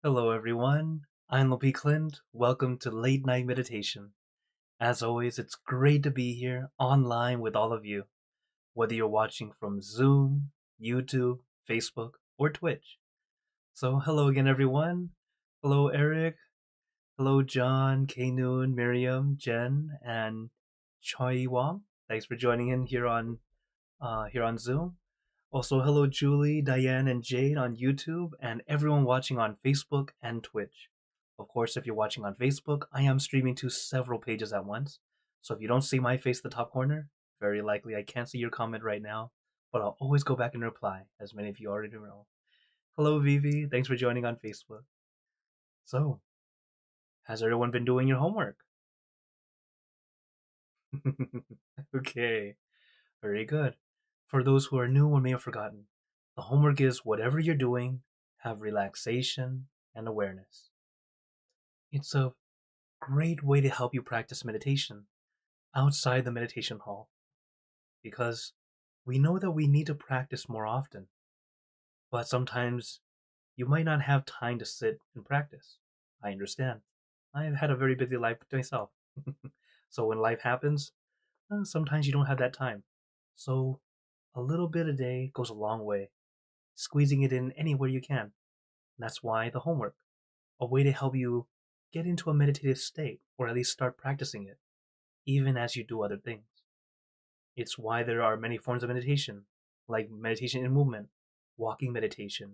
Hello, everyone. I'm Lopi Clint. Welcome to Late Night Meditation. As always, it's great to be here online with all of you, whether you're watching from Zoom, YouTube, Facebook, or Twitch. So, hello again, everyone. Hello, Eric. Hello, John, K-Noon, Miriam, Jen, and Choi Wong. Thanks for joining in here on Zoom. Also, hello, Julie, Diane, and Jade on YouTube, and everyone watching on Facebook and Twitch. Of course, if you're watching on Facebook, I am streaming to several pages at once. So if you don't see my face in the top corner, very likely I can't see your comment right now, but I'll always go back and reply, as many of you already know. Hello, Vivi. Thanks for joining on Facebook. So, has everyone been doing your homework? Okay, very good. For those who are new or may have forgotten, the homework is whatever you're doing, have relaxation and awareness. It's a great way to help you practice meditation outside the meditation hall because we know that we need to practice more often, but sometimes you might not have time to sit and practice. I understand. I've had a very busy life myself. So when life happens, sometimes you don't have that time. So a little bit a day goes a long way, squeezing it in anywhere you can. That's why the homework, a way to help you get into a meditative state, or at least start practicing it, even as you do other things. It's why there are many forms of meditation, like meditation in movement, walking meditation,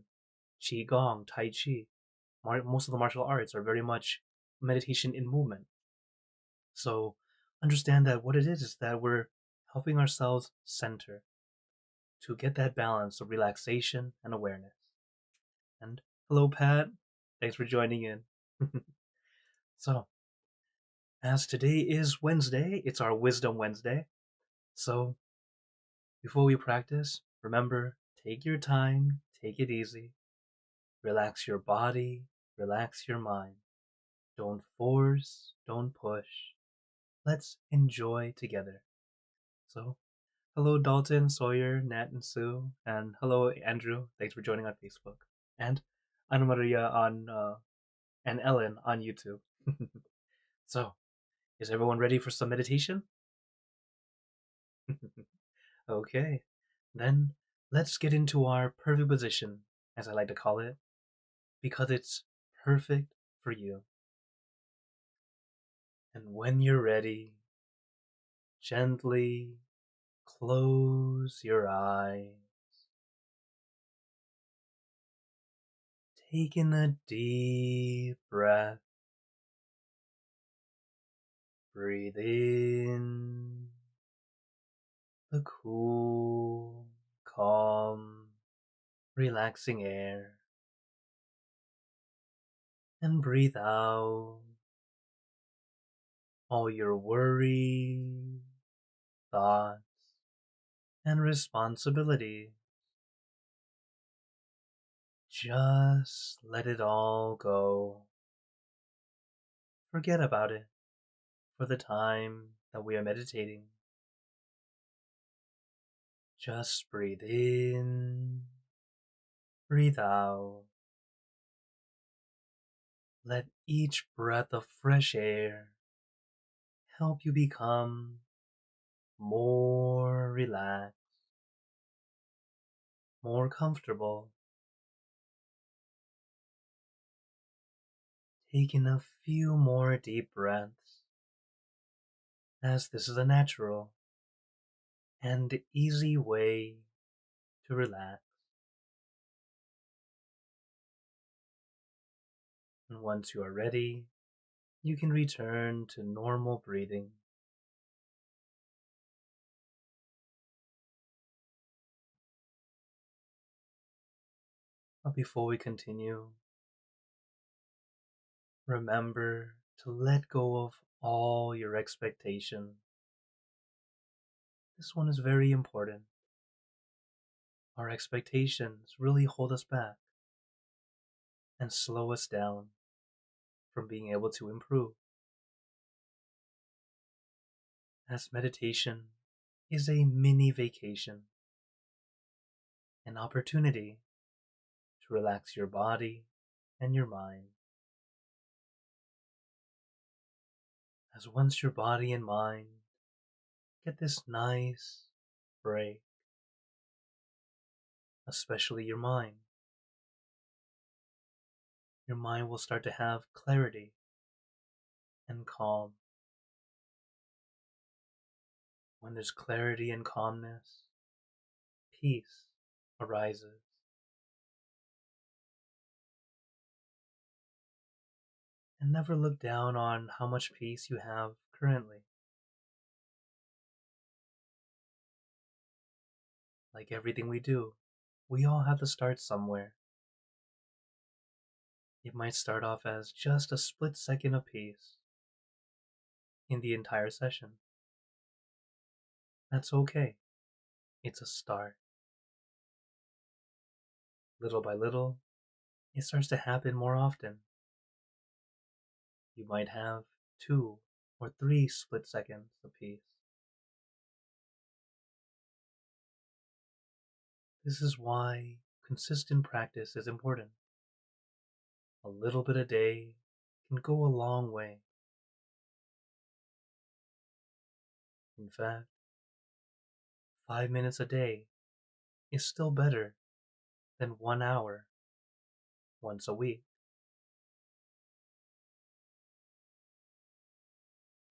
qigong, tai chi. Most of the martial arts are very much meditation in movement. So understand that what it is that we're helping ourselves center to get that balance of relaxation and awareness. And hello, Pat. Thanks for joining in. So, as today is Wednesday, it's our Wisdom Wednesday. So, before we practice, remember, take your time, take it easy, relax your body, relax your mind. Don't force, don't push. Let's enjoy together. So, hello, Dalton, Sawyer, Nat, and Sue, and hello, Andrew. Thanks for joining on Facebook, and Ana Maria and Ellen on YouTube. So, is everyone ready for some meditation? Okay, then let's get into our perfect position, as I like to call it, because it's perfect for you. And when you're ready, gently close your eyes. Take in a deep breath. Breathe in the cool, calm, relaxing air. And breathe out all your worries, thoughts, and responsibilities. Just let it all go. Forget about it for the time that we are meditating. Just breathe in, breathe out. Let each breath of fresh air help you become more relaxed, more comfortable. Taking a few more deep breaths, as this is a natural and easy way to relax. And once you are ready, you can return to normal breathing. But before we continue, remember to let go of all your expectations. This one is very important. Our expectations really hold us back and slow us down from being able to improve. As meditation is a mini vacation, an opportunity to relax your body, and your mind. As once your body and mind get this nice break, especially your mind will start to have clarity and calm. When there's clarity and calmness, peace arises. And never look down on how much peace you have currently. Like everything we do, we all have to start somewhere. It might start off as just a split second of peace in the entire session. That's okay. It's a start. Little by little, it starts to happen more often. You might have 2 or 3 split seconds of peace. This is why consistent practice is important. A little bit a day can go a long way. In fact, 5 minutes a day is still better than 1 hour once a week.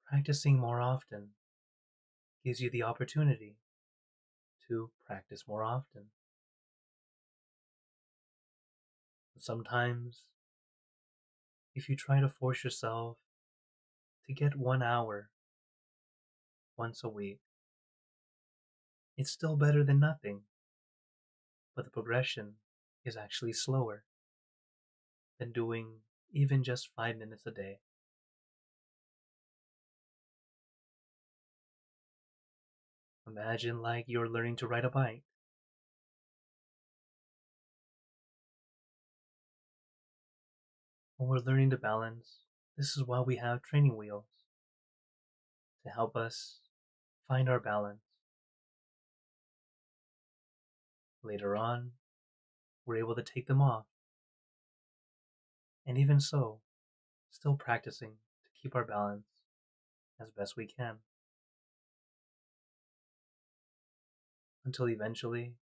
Practicing more often gives you the opportunity to practice more often. Sometimes, if you try to force yourself to get 1 hour once a week, it's still better than nothing, but the progression is actually slower than doing even just 5 minutes a day. Imagine like you're learning to ride a bike. When we're learning to balance, this is why we have training wheels to help us find our balance. Later on, we're able to take them off. And even so, still practicing to keep our balance as best we can. Until eventually,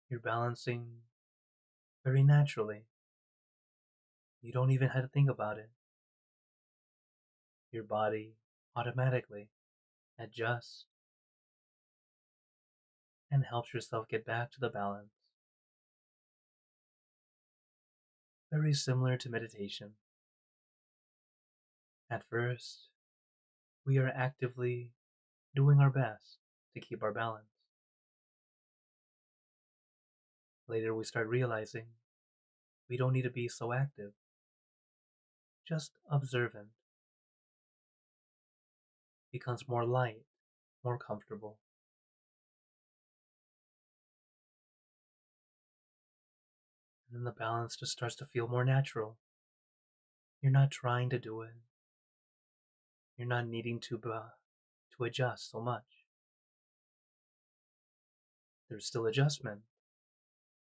you're balancing very naturally. You don't even have to think about it. Your body automatically adjusts and helps yourself get back to the balance. Very similar to meditation. At first, we are actively doing our best to keep our balance. Later, we start realizing we don't need to be so active, just observant. Becomes more light, more comfortable. And then the balance just starts to feel more natural. You're not trying to do it. You're not needing to adjust so much. There's still adjustment,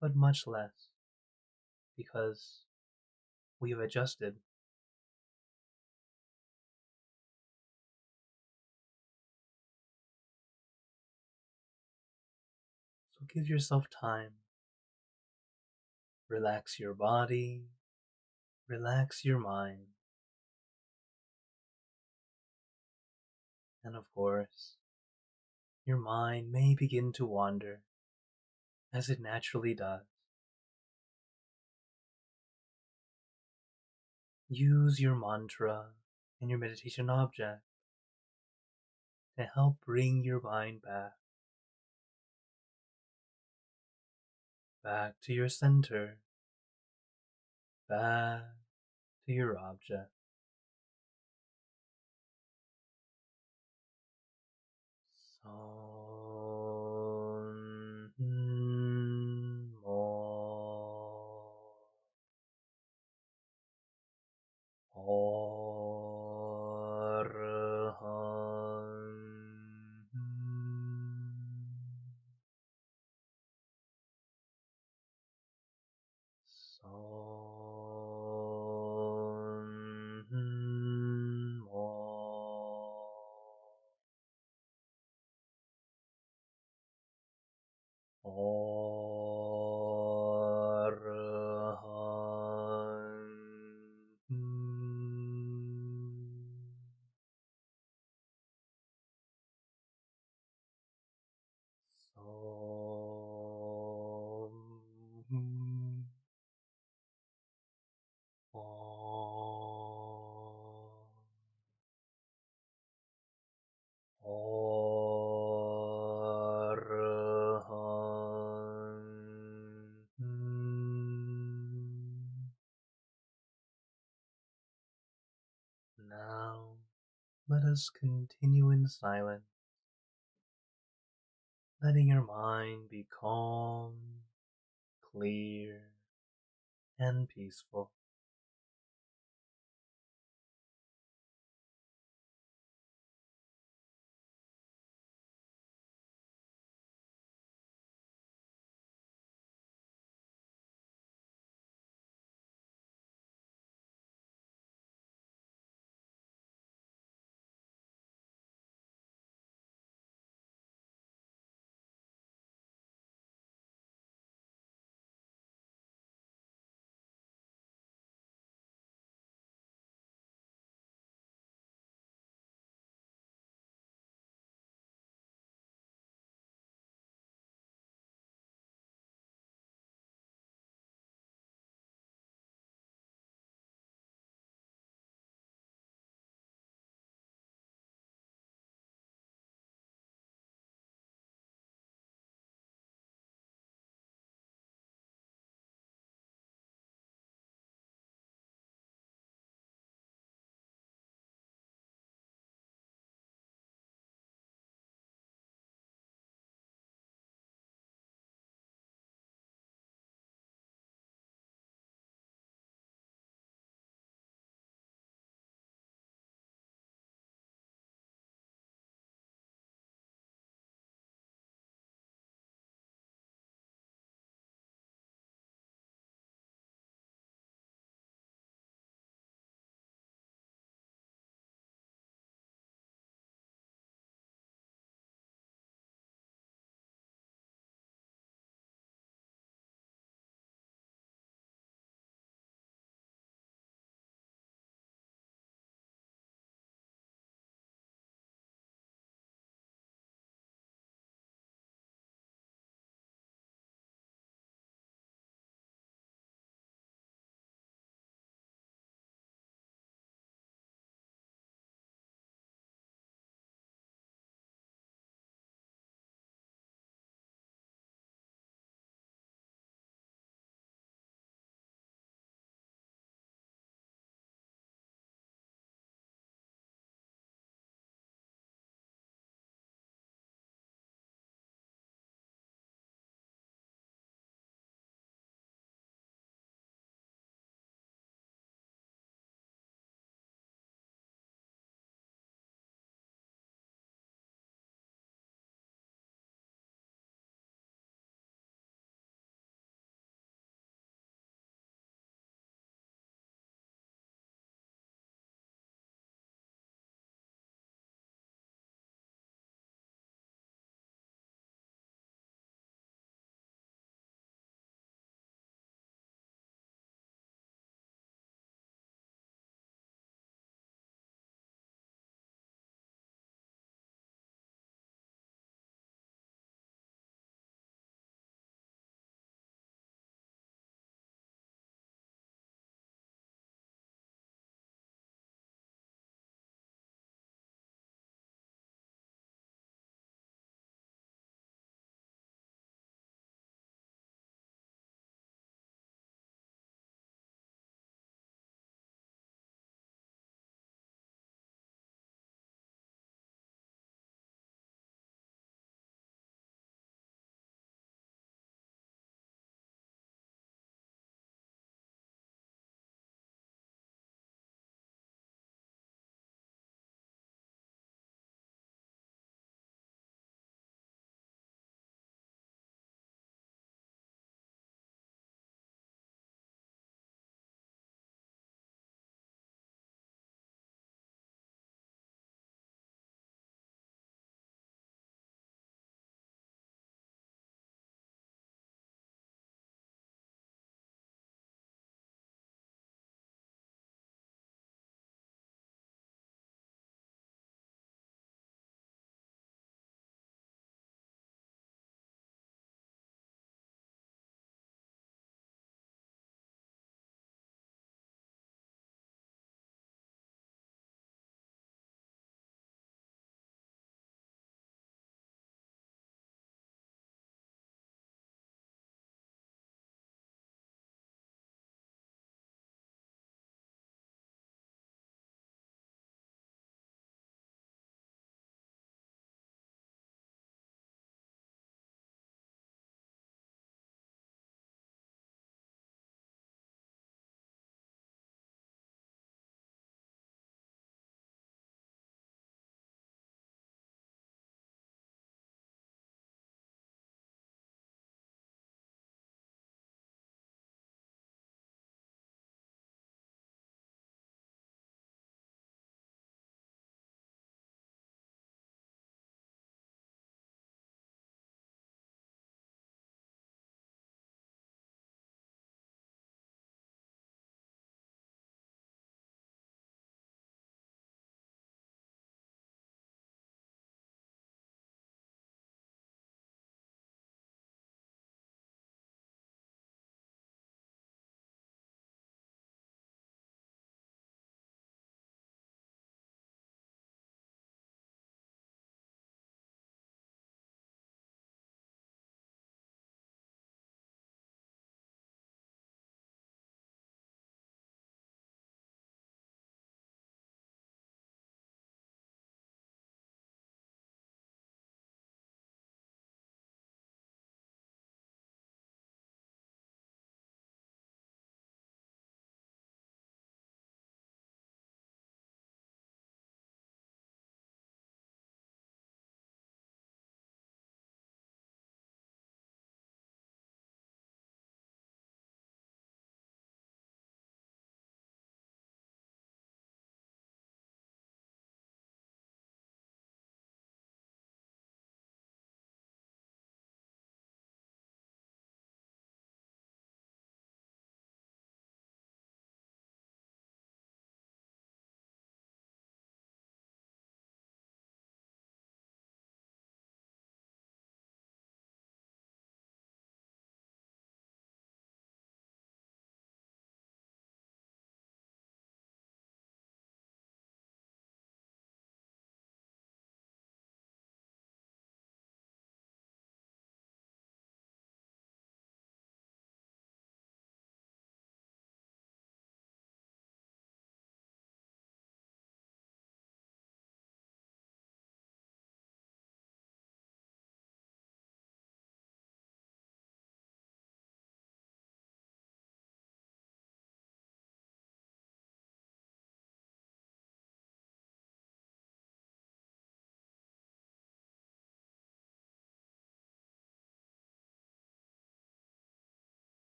but much less, because we have adjusted. So give yourself time. Relax your body, relax your mind, and of course, your mind may begin to wander, as it naturally does. Use your mantra and your meditation object to help bring your mind back to your center, back to your object. Now, let us continue in silence, letting your mind be calm, clear, and peaceful.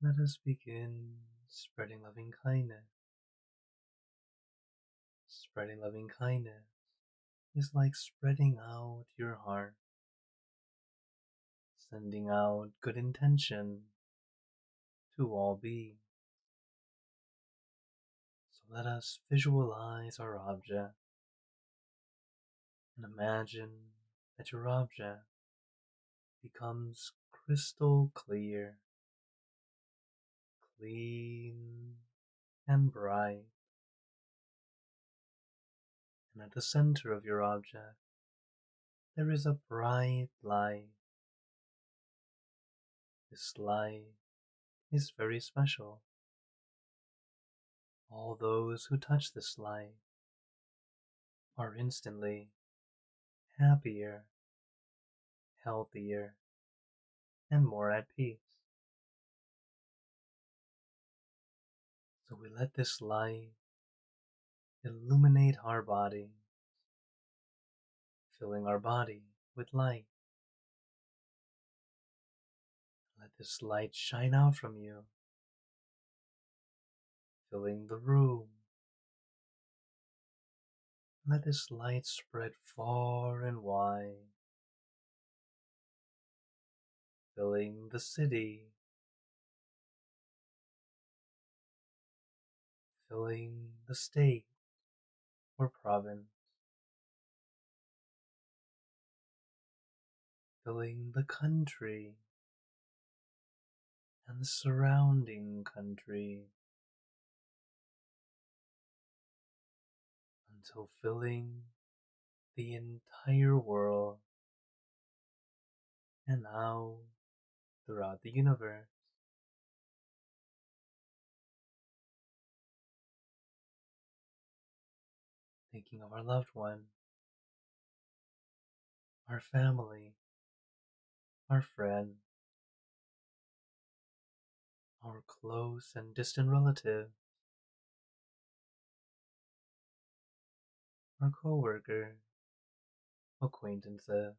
Let us begin spreading loving kindness. Spreading loving kindness is like spreading out your heart, sending out good intention to all beings. So let us visualize our object and imagine that your object becomes crystal clear, clean, and bright. And at the center of your object, there is a bright light. This light is very special. All those who touch this light are instantly happier, healthier, and more at peace. So we let this light illuminate our body, filling our body with light. Let this light shine out from you, filling the room. Let this light spread far and wide, filling the city, filling the state or province, filling the country and the surrounding country, until filling the entire world and now throughout the universe. Thinking of our loved one, our family, our friend, our close and distant relative, our co-worker, acquaintances,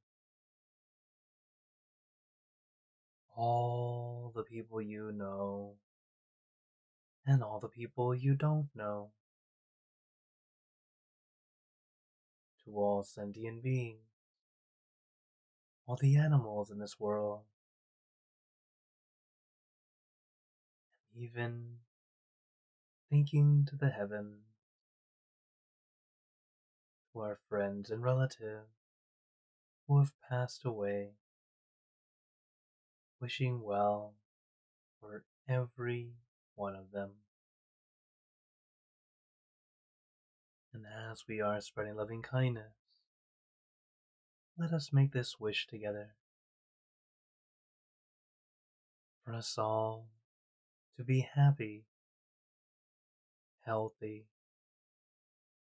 all the people you know, and all the people you don't know, to all sentient beings, all the animals in this world, even thinking to the heavens, to our friends and relatives who have passed away, wishing well for every one of them. And as we are spreading loving kindness, let us make this wish together for us all to be happy, healthy,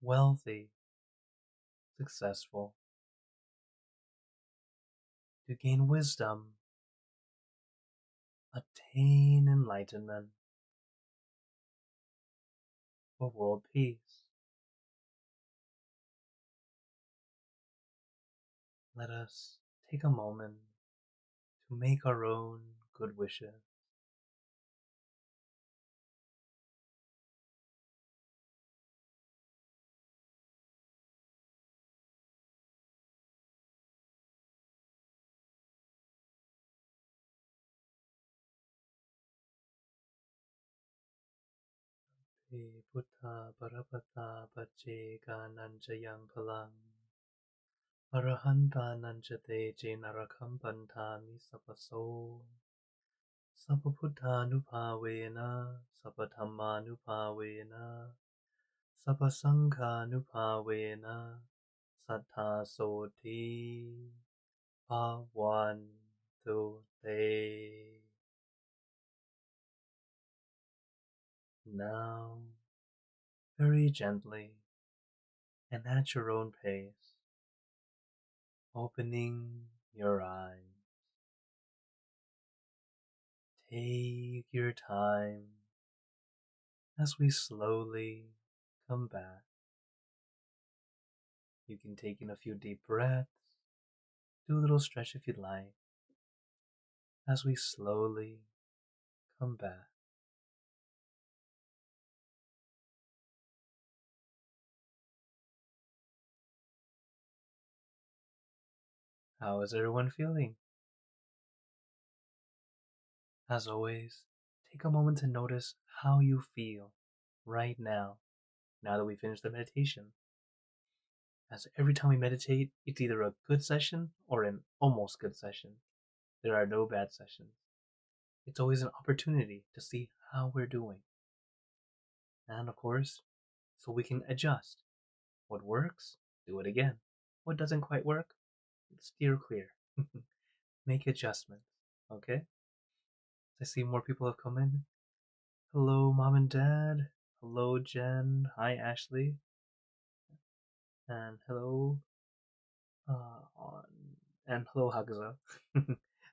wealthy, successful, to gain wisdom, attain enlightenment, for world peace. Let us take a moment to make our own good wishes. Buddha Parapata Pache Nanjayang Palang Arahanta Nanjate Narakam Pantami Sapaso Sapaputanupavena Sapatammanupavena Sapasanghanupavena Sattha Soti Bhavantu Te. Now, very gently and at your own pace, opening your eyes. Take your time as we slowly come back. You can take in a few deep breaths, do a little stretch if you'd like, as we slowly Welcome back. How is everyone feeling? As always, take a moment to notice how you feel right now, now that we finished the meditation. As every time we meditate, it's either a good session or an almost good session. There are no bad sessions. It's always an opportunity to see how we're doing. And of course, so we can adjust. What works, do it again. What doesn't quite work, steer clear. Make adjustments, okay? I see more people have come in. Hello, Mom and Dad. Hello, Jen. Hi, Ashley. And hello, on and hello, Hagza.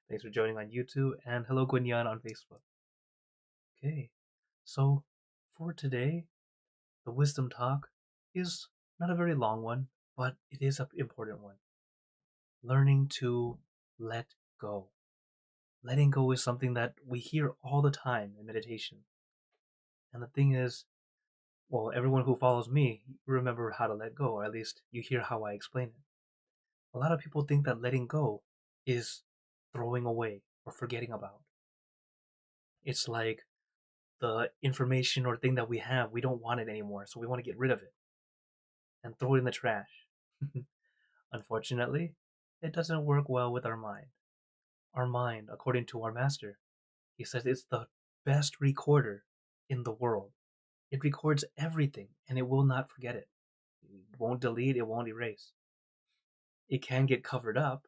Thanks for joining on YouTube. And hello, Gwenyan on Facebook. Okay, so for today, the wisdom talk is not a very long one, but it is an important one. Learning to let go. Letting go is something that we hear all the time in meditation. And the thing is, well, everyone who follows me remember how to let go, or at least you hear how I explain it. A lot of people think that letting go is throwing away or forgetting about. It's like the information or thing that we have, we don't want it anymore, so we want to get rid of it and throw it in the trash. Unfortunately, it doesn't work well with our mind. Our mind, according to our master, he says it's the best recorder in the world. It records everything and it will not forget it. It won't delete, it won't erase. It can get covered up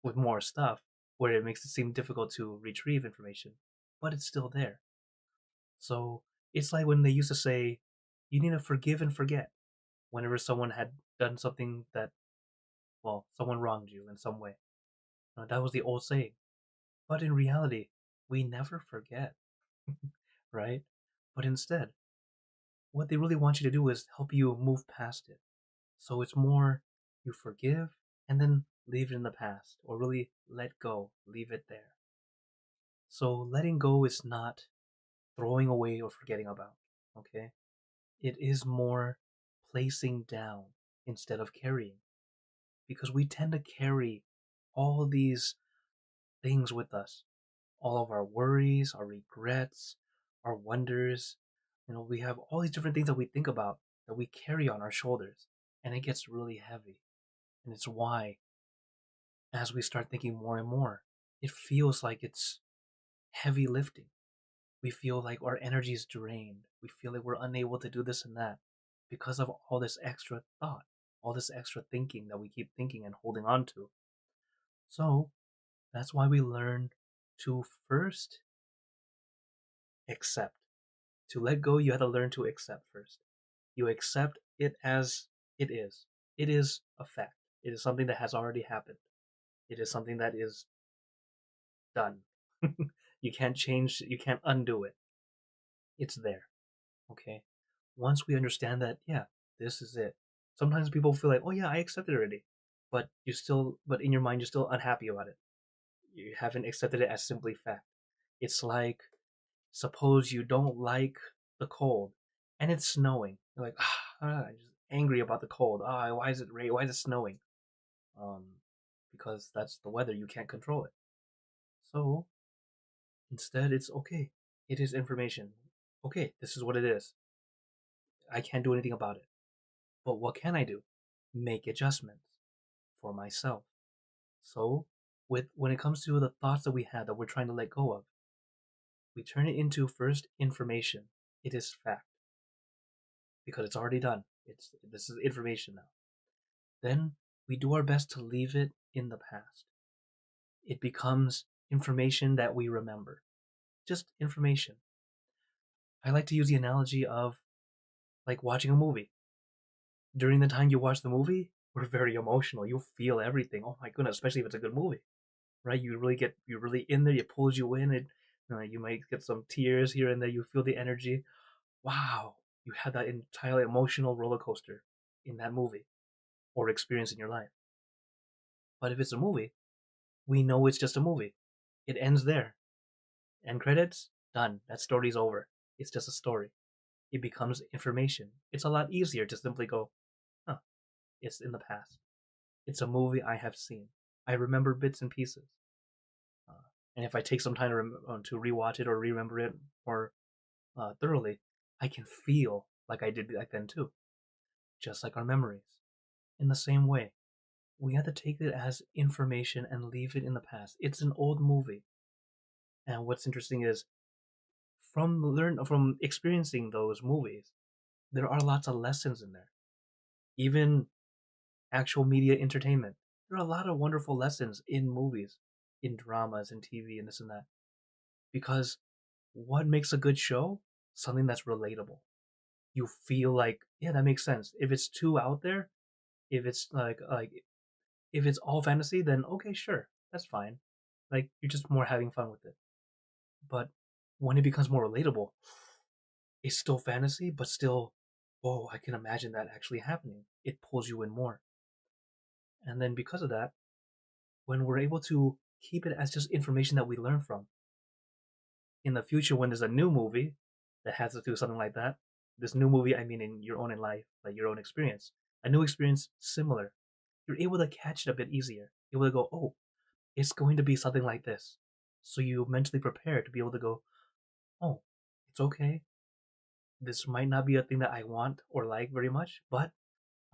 with more stuff where it makes it seem difficult to retrieve information, but it's still there. So it's like when they used to say, you need to forgive and forget whenever someone had done something that, well, someone wronged you in some way. That was the old saying. But in reality, we never forget, right? But instead, what they really want you to do is help you move past it. So it's more you forgive and then leave it in the past, or really let go, leave it there. So letting go is not throwing away or forgetting about, okay? It is more placing down instead of carrying. Because we tend to carry all these things with us, all of our worries, our regrets, our wonders. We have all these different things that we think about that we carry on our shoulders, and it gets really heavy. And it's why, as we start thinking more and more, it feels like it's heavy lifting. We feel like our energy is drained. We feel like we're unable to do this and that because of all this extra thought, all this extra thinking that we keep thinking and holding on to. So that's why we learn to first accept. To let go, you have to learn to accept first. You accept it as it is. It is a fact. It is something that has already happened. It is something that is done. You can't change, you can't undo it. It's there. Okay? Once we understand that, yeah, this is it. Sometimes people feel like, oh yeah, I accepted it already. But in your mind, you're still unhappy about it. You haven't accepted it as simply fact. It's like, suppose you don't like the cold and it's snowing. You're like, I'm just angry about the cold. Why is it rain? Why is it snowing? Um, because that's the weather. You can't control it. So instead, it's okay. It is information. Okay, this is what it is. I can't do anything about it. But what can I do? Make adjustments for myself. So, when it comes to the thoughts that we had that we're trying to let go of, we turn it into first information. It is fact because it's already done. This is information now. Then we do our best to leave it in the past. It becomes information that we remember. Just information. I like to use the analogy of like watching a movie. During the time you watch the movie, we're very emotional. You feel everything. Oh my goodness, especially if it's a good movie, right? You're really in there. It pulls you in. You might get some tears here and there. You feel the energy. Wow, you had that entirely emotional roller coaster in that movie or experience in your life. But if it's a movie, we know it's just a movie. It ends there. End credits, Done. That story's over. It's just a story. It becomes information. It's a lot easier to simply go, huh, it's in the past. It's a movie I have seen. I remember bits and pieces. Uh, and if I take some time to rewatch it or remember it more thoroughly, I can feel like I did back then too, just like our memories. In the same way, we have to take it as information and leave it in the past. It's an old movie, and what's interesting is from experiencing those movies, there are lots of lessons in there. Even actual media entertainment, there are a lot of wonderful lessons in movies, in dramas, in TV, and this and that. Because what makes a good show? Something that's relatable. You feel like, yeah, that makes sense. If it's too out there, if it's if it's all fantasy, then okay, sure, that's fine. Like you're just more having fun with it. But when it becomes more relatable, it's still fantasy, but still, oh, I can imagine that actually happening. It pulls you in more. And then because of that, when we're able to keep it as just information that we learn from, in the future when there's a new movie that has to do something like that, this new movie, I mean in your own life, like your own experience, a new experience similar, you're able to catch it a bit easier. You're able to go, oh, it's going to be something like this. So you mentally prepare to be able to go, oh, it's okay. This might not be a thing that I want or like very much, but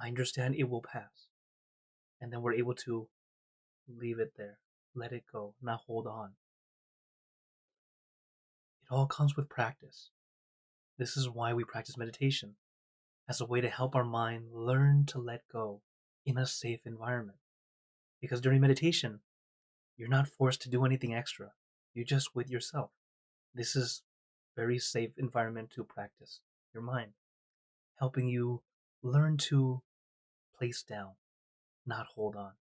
I understand it will pass. And then we're able to leave it there, let it go, not hold on. It all comes with practice. This is why we practice meditation, as a way to help our mind learn to let go in a safe environment. Because during meditation, you're not forced to do anything extra. You're just with yourself. This is very safe environment to practice your mind, helping you learn to place down, not hold on.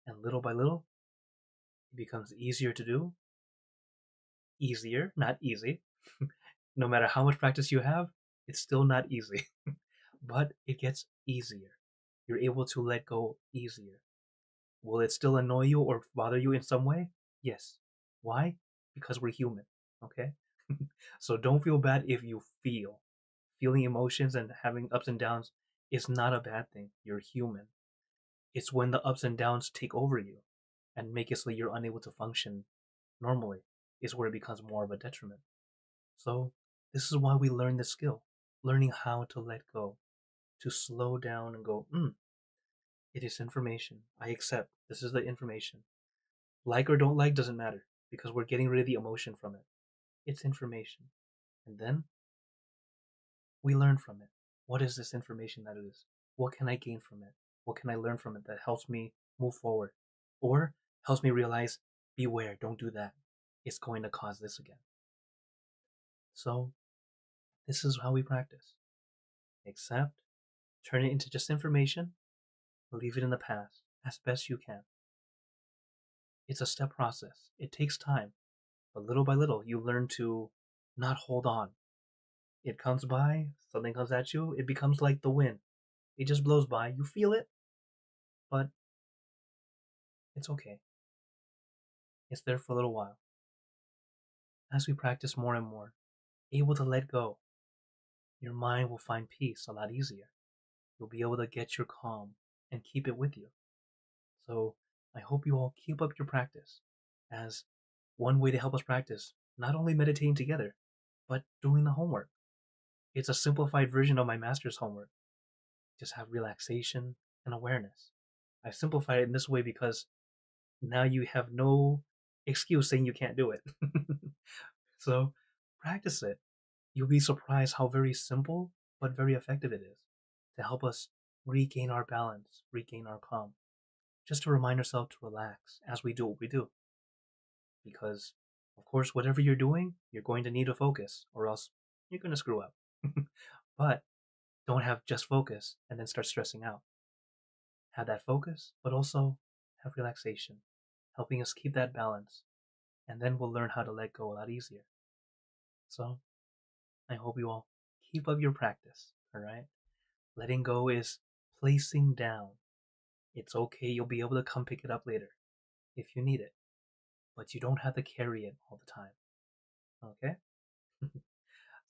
And little by little, it becomes easier to do. Easier, not easy. No matter how much practice you have, it's still not easy. But it gets easier. You're able to let go easier. Will it still annoy you or bother you in some way? Yes. Why? Because we're human. Okay? So don't feel bad if you feel. Feeling emotions and having ups and downs is not a bad thing. You're human. It's when the ups and downs take over you and make it so you're unable to function normally is where it becomes more of a detriment. So this is why we learn this skill, learning how to let go, to slow down and go, it is information. I accept. This is the information. Like or don't like doesn't matter because we're getting rid of the emotion from it. It's information. And then we learn from it. What is this information that it is? What can I gain from it? What can I learn from it that helps me move forward? Or helps me realize, beware, don't do that. It's going to cause this again. So, this is how we practice. Accept, turn it into just information, leave it in the past as best you can. It's a step process. It takes time, but little by little, you learn to not hold on. It comes by, something comes at you, it becomes like the wind. It just blows by. You feel it, but it's okay. It's there for a little while. As we practice more and more, able to let go, your mind will find peace a lot easier. You'll be able to get your calm and keep it with you. So I hope you all keep up your practice as one way to help us practice, not only meditating together, but doing the homework. It's a simplified version of my master's homework. Just have relaxation and awareness. I've simplified it in this way because now you have no excuse saying you can't do it. So practice it. You'll be surprised how very simple but very effective it is to help us regain our balance, regain our calm. Just to remind ourselves to relax as we do what we do. Because, of course, whatever you're doing, you're going to need to focus, or else you're going to screw up. But don't have just focus and then start stressing out. Have that focus, but also have relaxation, helping us keep that balance. And then we'll learn how to let go a lot easier. So, I hope you all keep up your practice, alright? Letting go is placing down. It's okay, you'll be able to come pick it up later if you need it, but you don't have to carry it all the time, okay?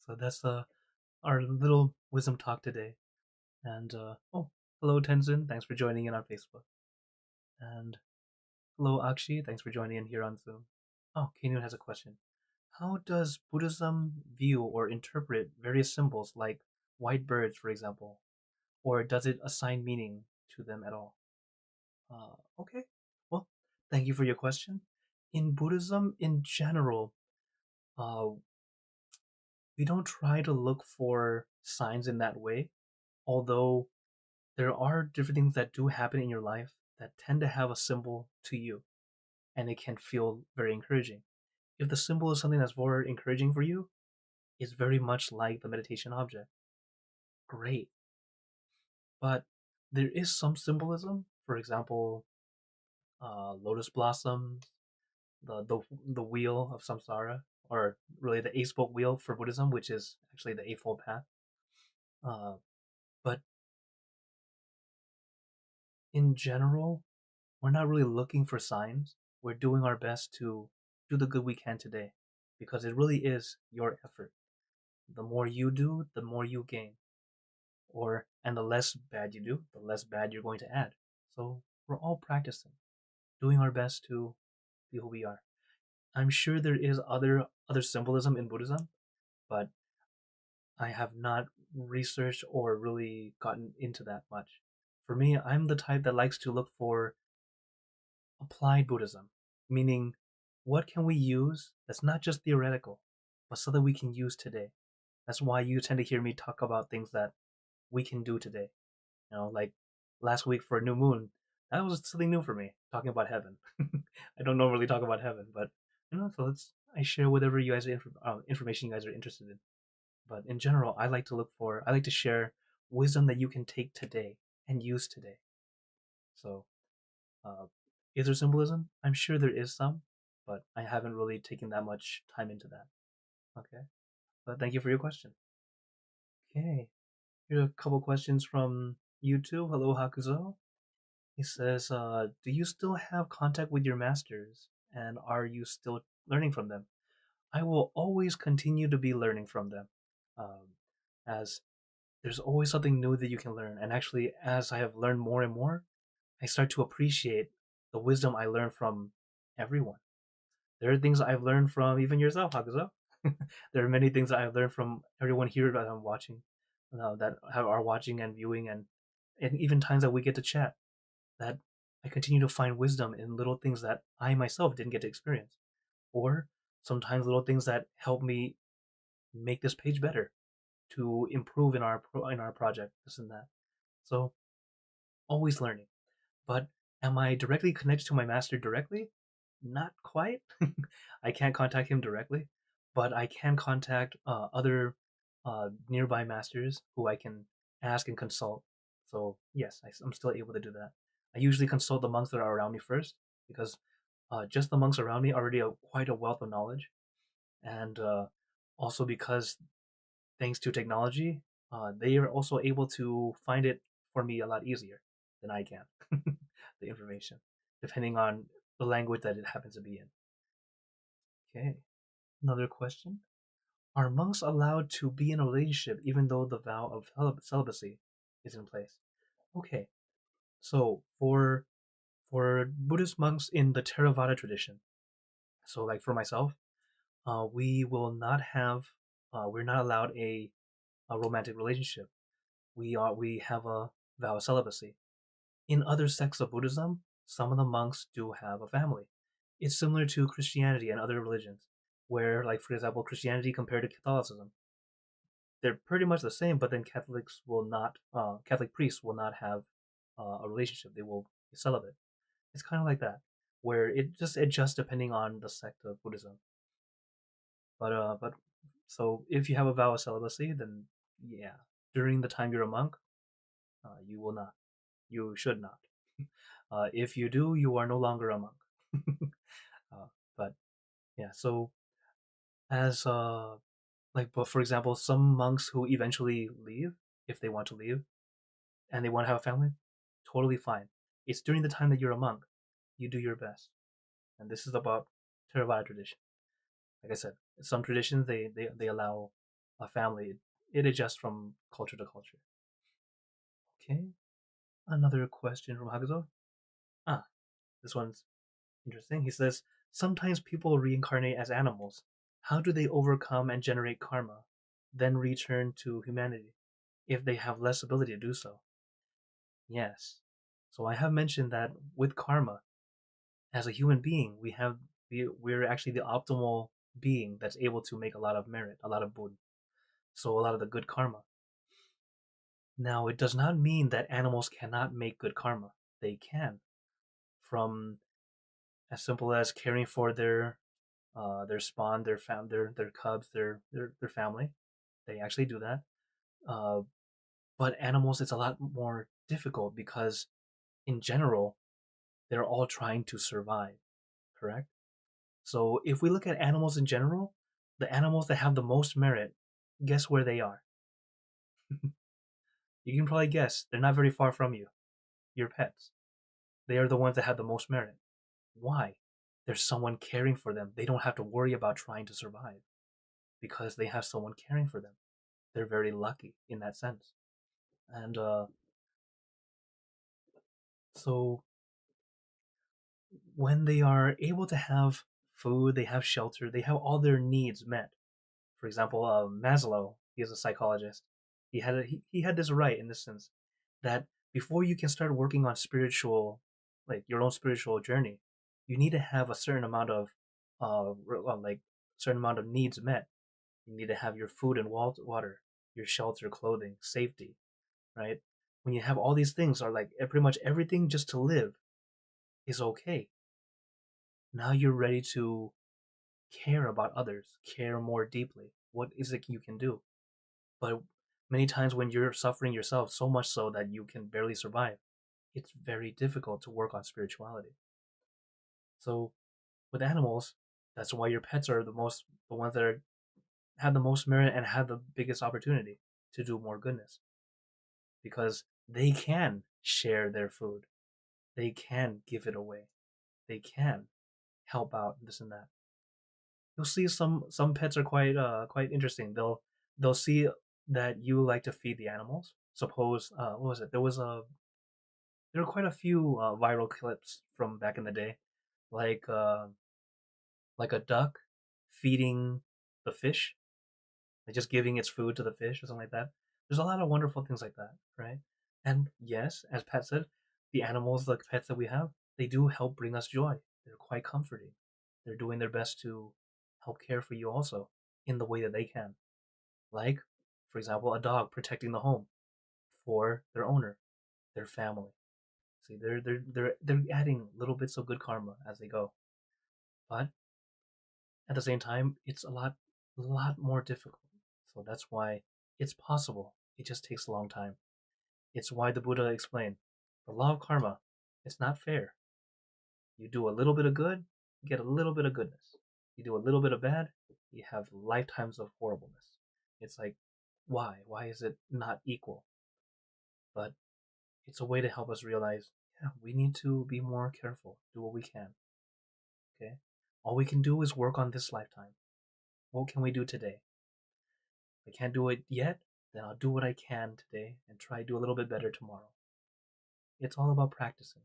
So that's our little wisdom talk today. And oh, hello Tenzin, thanks for joining in on Facebook. And hello Akshi, thanks for joining in here on Zoom. Oh, Kenyon has a question. How does Buddhism view or interpret various symbols like white birds, for example, or does it assign meaning to them at all? Okay, well, thank you for your question. In Buddhism, in general, uh, we don't try to look for signs in that way, although there are different things that do happen in your life that tend to have a symbol to you, and it can feel very encouraging. If the symbol is something that's more encouraging for you, it's very much like the meditation object. Great. But there is some symbolism. For example, lotus blossoms, the wheel of samsara, or really the eightfold wheel for Buddhism, which is actually the eightfold path. Uh, but in general, we're not really looking for signs. We're doing our best to do the good we can today, because it really is your effort. The more you do, the more you gain. And the less bad you do, the less bad you're going to add. So we're all practicing, doing our best to be who we are. I'm sure there is other symbolism in Buddhism, but I have not researched or really gotten into that much. For me, I'm the type that likes to look for applied Buddhism, meaning what can we use that's not just theoretical, but so that we can use today. That's why you tend to hear me talk about things that we can do today. Like last week for a new moon, that was something new for me, talking about heaven. I don't normally talk about heaven, but so I share whatever you guys information you guys are interested in. But in general, I like to share wisdom that you can take today and use today. So, uh, is there symbolism? I'm sure there is some, but I haven't really taken that much time into that. Okay, but thank you for your question. Okay, here are a couple questions from YouTube. Hello, Hakuzo. He says, "Do you still have contact with your masters, and are you still learning from them?" I will always continue to be learning from them, um, as there's always something new that you can learn. And actually, as I have learned more and more, I start to appreciate the wisdom I learn from everyone. There are things I've learned from even yourself, Hakuzo. There are many things that I've learned from everyone here that I'm watching, are watching and viewing, and even times that we get to chat. That I continue to find wisdom in little things that I myself didn't get to experience, or sometimes little things that help me make this page better, to improve in our project, this and that. So always learning. But am I directly connected to my master directly? Not quite. I can't contact him directly, but I can contact other nearby masters who I can ask and consult. So yes, I'm still able to do that. I usually consult the monks that are around me first, because just the monks around me already have quite a wealth of knowledge, and also because thanks to technology, they are also able to find it for me a lot easier than I can. The information, depending on the language that it happens to be in. Okay, another question. Are monks allowed to be in a relationship even though the vow of celibacy is in place? Okay, so for Buddhist monks in the Theravada tradition, so like for myself, we will not have, we're not allowed a romantic relationship. We have a vow of celibacy. In other sects of Buddhism, some of the monks do have a family. It's similar to Christianity and other religions, where, like for example, Christianity compared to Catholicism, they're pretty much the same. But then Catholic priests will not have a relationship. They will be celibate. It's kind of like that, where it just adjusts depending on the sect of Buddhism. But so if you have a vow of celibacy, then yeah, during the time you're a monk, you will not. You should not. If you do, you are no longer a monk. But yeah, so as but for example, some monks who eventually leave, if they want to leave and they want to have a family, totally fine. It's during the time that you're a monk, you do your best, and this is about Theravada tradition. Like I said, Some traditions they allow a family. It adjusts from culture to culture. Okay, another question from Hagazo. Ah, this one's interesting. He says, sometimes people reincarnate as animals. How do they overcome and generate karma, then return to humanity if they have less ability to do so? Yes. So I have mentioned that with karma, as a human being, we're actually the optimal being that's able to make a lot of merit, a lot of bun, so a lot of the good karma. Now, it does not mean that animals cannot make good karma. They can, from as simple as caring for their spawn, their cubs, their family. They actually do that. Uh, but animals, it's a lot more difficult because, in general, they're all trying to survive. Correct. So if we look at animals in general, the animals that have the most merit, guess where they are? You can probably guess. They're not very far from you. Your pets. They are the ones that have the most merit. Why? There's someone caring for them. They don't have to worry about trying to survive because they have someone caring for them. They're very lucky in that sense. And so when they are able to have food, they have shelter, they have all their needs met. For example, Maslow, he is a psychologist. He had this right in this sense that before you can start working on spiritual, like your own spiritual journey, you need to have a certain amount of, like certain amount of needs met. You need to have your food and water, your shelter, clothing, safety, right? When you have all these things, or like pretty much everything just to live is okay. Now you're ready to care about others, care more deeply. What is it you can do? But many times when you're suffering yourself so much so that you can barely survive, it's very difficult to work on spirituality. So with animals, that's why your pets are the ones that have the most merit and have the biggest opportunity to do more goodness because they can share their food, they can give it away, they can help out this and that. You'll see some pets are quite interesting. They'll see that you like to feed the animals. Suppose what was it? There were quite a few viral clips from back in the day, like uh, like a duck feeding the fish, like just giving its food to the fish or something like that. There's a lot of wonderful things like that, right? And yes, as Pat said, the animals, the pets that we have, they do help bring us joy. They're quite comforting. They're doing their best to help care for you also in the way that they can. Like, for example, a dog protecting the home for their owner, their family. See, they're adding little bits of good karma as they go. But at the same time, it's a lot more difficult. So that's why it's possible. It just takes a long time. It's why the Buddha explained the law of karma. It's not fair. You do a little bit of good, you get a little bit of goodness. You do a little bit of bad, you have lifetimes of horribleness. It's like, why? Why is it not equal? But it's a way to help us realize, yeah, we need to be more careful, do what we can. Okay? All we can do is work on this lifetime. What can we do today? If I can't do it yet, then I'll do what I can today and try to do a little bit better tomorrow. It's all about practicing.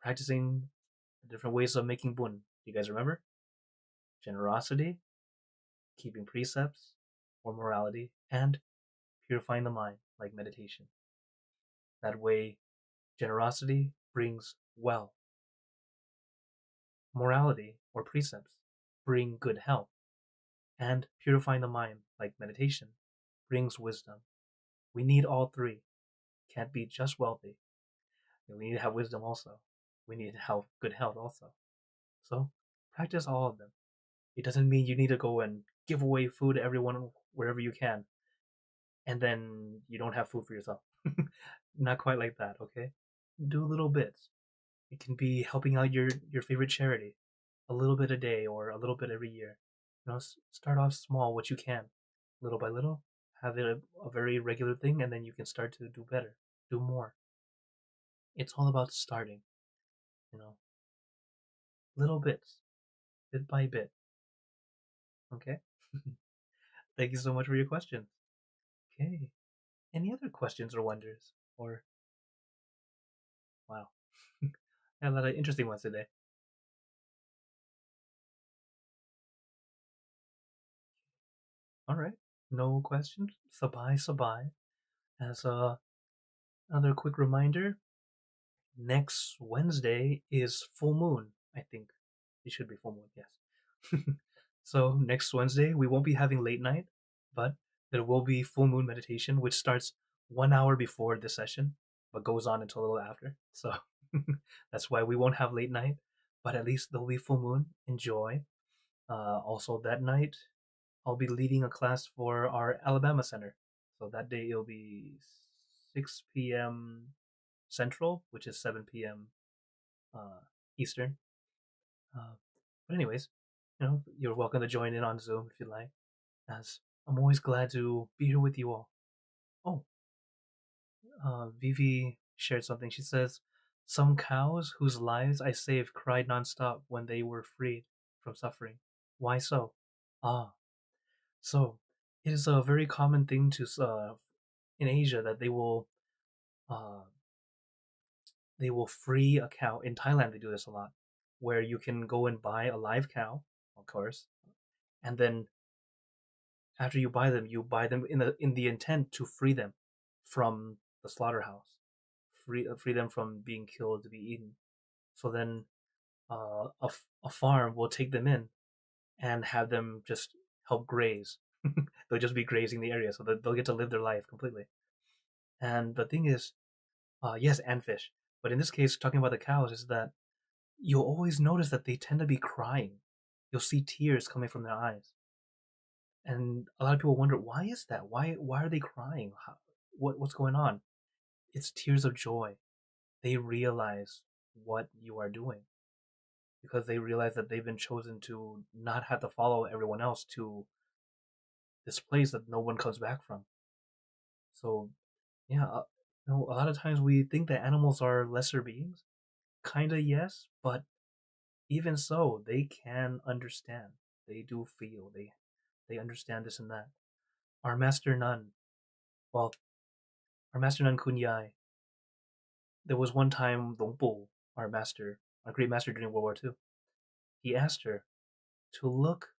Practicing different ways of making bun. Do you guys remember? Generosity, keeping precepts or morality, and purifying the mind, like meditation. That way, generosity brings wealth. Morality or precepts bring good health. And purifying the mind, like meditation, brings wisdom. We need all three. Can't be just wealthy. We need to have wisdom also. We need to have good health also. So practice all of them. It doesn't mean you need to go and give away food to everyone wherever you can, and then you don't have food for yourself. Not quite like that, okay? Do little bits. It can be helping out your favorite charity, a little bit a day or a little bit every year. Start off small, what you can, little by little. Have it a very regular thing, and then you can start to do better, do more. It's all about starting, you know, little bits, bit by bit. Okay. Thank you so much for your question. Okay. Any other questions or wonders? Or wow, had a lot of interesting ones today. All right, no questions. Sabai sabai. As another quick reminder, next Wednesday is full moon. I think it should be full moon. Yes. So next Wednesday we won't be having late night, but there will be full moon meditation, which starts 1 hour before the session, but goes on until a little after. So that's why we won't have late night, but at least there'll be full moon. Enjoy. Also that night, I'll be leading a class for our Alabama Center. So that day it'll be 6 p.m. Central, which is 7 p.m. Eastern. Uh, but anyways, you're welcome to join in on Zoom if you like. As I'm always glad to be here with you all. Oh, Vivi shared something. She says, "Some cows whose lives I saved cried nonstop when they were freed from suffering. Why so?" Ah, so it is a very common thing to in Asia that uh, they will free a cow. In Thailand, they do this a lot, where you can go and buy a live cow, of course, and then after you buy them in the intent to free them from the slaughterhouse, free them from being killed to be eaten. So then a farm will take them in and have them just help graze. They'll just be grazing the area, so that they'll get to live their life completely. And the thing is, yes, and fish. But in this case, talking about the cows, is that you'll always notice that they tend to be crying. You'll see tears coming from their eyes, and a lot of people wonder why is that? Why are they crying? What's going on? It's tears of joy. They realize what you are doing because they realize that they've been chosen to not have to follow everyone else to this place that no one comes back from. So yeah, a lot of times we think that animals are lesser beings. Kinda yes, but even so, they can understand. They do feel. They understand this and that. Our master nun, well, our master nun Kunyai. There was one time Long Bu, our master, our great master during World War II. He asked her to look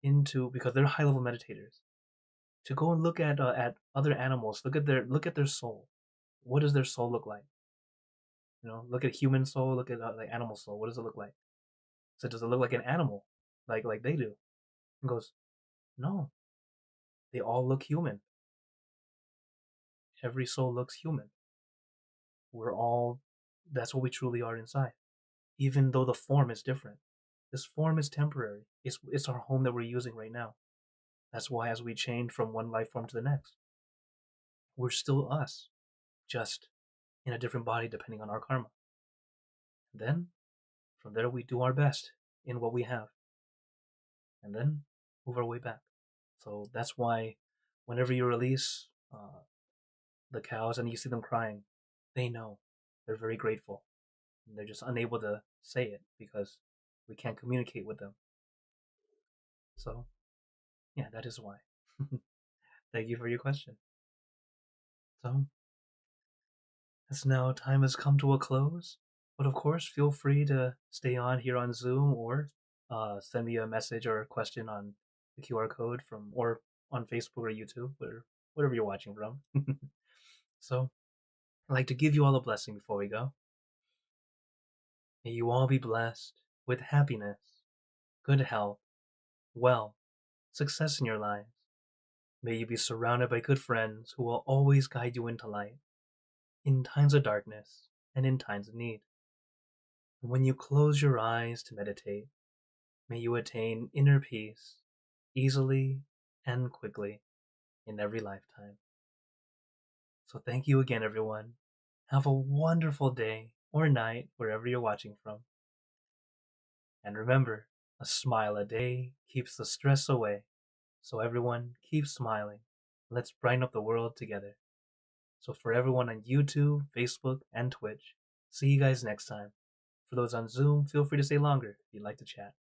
into, because they're high level meditators, to go and look at other animals. Look at their soul. What does their soul look like? Look at human soul. Look at like animal soul. What does it look like? So does it look like an animal, like they do? And goes, no, they all look human. Every soul looks human. We're all, that's what we truly are inside, even though the form is different. This form is temporary. It's our home that we're using right now. That's why as we change from one life form to the next, we're still us, just in a different body depending on our karma. And then from there we do our best in what we have, and then move our way back. So that's why whenever you release the cows and you see them crying, they know. They're very grateful. And they're just unable to say it because we can't communicate with them. So, yeah, that is why. Thank you for your question. So, as now time has come to a close, but of course, feel free to stay on here on Zoom or send me a message or a question on the QR code or on Facebook or YouTube, or whatever you're watching from. So, I'd like to give you all a blessing before we go. May you all be blessed with happiness, good health, wealth, success in your lives. May you be surrounded by good friends who will always guide you into light, in times of darkness and in times of need. And when you close your eyes to meditate, may you attain inner peace easily and quickly in every lifetime. So thank you again, everyone. Have a wonderful day or night wherever you're watching from. And remember, a smile a day keeps the stress away. So everyone, keep smiling. Let's brighten up the world together. So for everyone on YouTube, Facebook, and Twitch, see you guys next time. For those on Zoom, feel free to stay longer if you'd like to chat.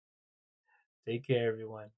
Take care, everyone.